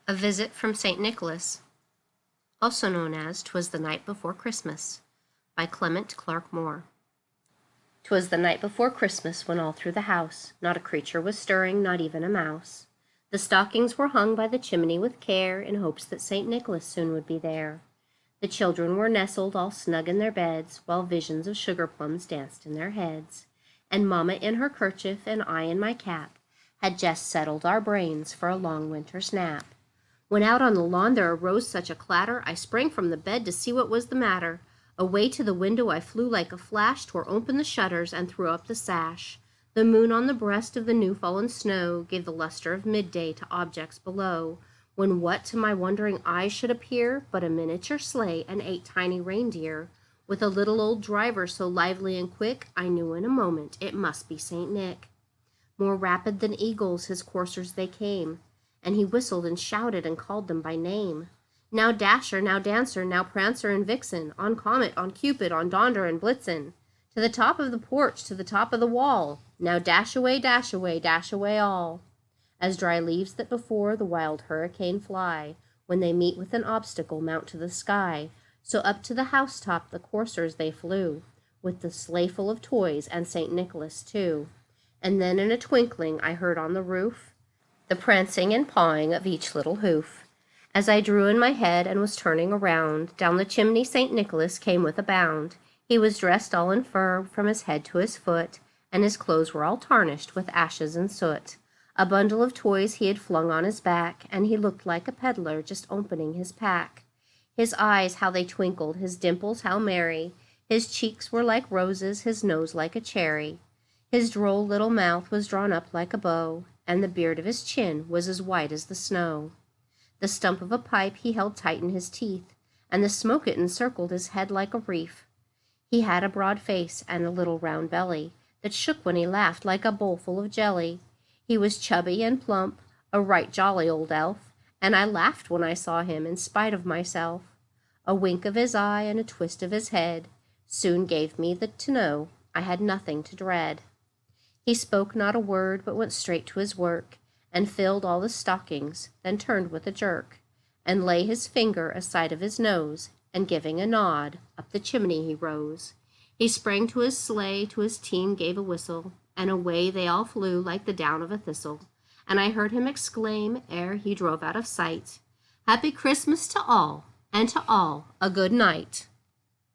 A Visit from St. Nicholas, also known as "'Twas the Night Before Christmas," by Clement Clarke Moore. 'Twas the night before Christmas, when all through the house not a creature was stirring, not even a mouse. The stockings were hung by the chimney with care, in hopes that St. Nicholas soon would be there. The children were nestled all snug in their beds, while visions of sugar plums danced in their heads. And Mamma in her kerchief, and I in my cap, had just settled our brains for a long winter's nap. When out on the lawn there arose such a clatter, I sprang from the bed to see what was the matter. Away to the window I flew like a flash, tore open the shutters, and threw up the sash. The moon on the breast of the new-fallen snow gave the luster of midday to objects below, when what to my wondering eyes should appear but a miniature sleigh and 8 tiny reindeer, with a little old driver so lively and quick, I knew in a moment it must be St. Nick. More rapid than eagles his coursers they came, and he whistled and shouted and called them by name. Now Dasher, now Dancer, now Prancer and Vixen, on Comet, on Cupid, on Donder and Blitzen, to the top of the porch, to the top of the wall, now dash away, dash away, dash away all. As dry leaves that before the wild hurricane fly, when they meet with an obstacle, mount to the sky, so up to the housetop the coursers they flew, with the sleigh full of toys and St. Nicholas too. And then in a twinkling I heard on the roof the prancing and pawing of each little hoof. As I drew in my head and was turning around, down the chimney St. Nicholas came with a bound. He was dressed all in fur from his head to his foot, and his clothes were all tarnished with ashes and soot. A bundle of toys he had flung on his back, and he looked like a peddler just opening his pack. His eyes, how they twinkled, his dimples how merry, his cheeks were like roses, his nose like a cherry. His droll little mouth was drawn up like a bow, and the beard of his chin was as white as the snow. The stump of a pipe he held tight in his teeth, and the smoke it encircled his head like a wreath. He had a broad face and a little round belly that shook when he laughed like a bowl full of jelly. He was chubby and plump, a right jolly old elf, and I laughed when I saw him in spite of myself. A wink of his eye and a twist of his head soon gave me to know I had nothing to dread. He spoke not a word, but went straight to his work, and filled all the stockings, then turned with a jerk, and lay his finger aside of his nose, and giving a nod, up the chimney he rose. He sprang to his sleigh, to his team gave a whistle, and away they all flew like the down of a thistle. And I heard him exclaim, ere he drove out of sight, "Happy Christmas to all, and to all a good night."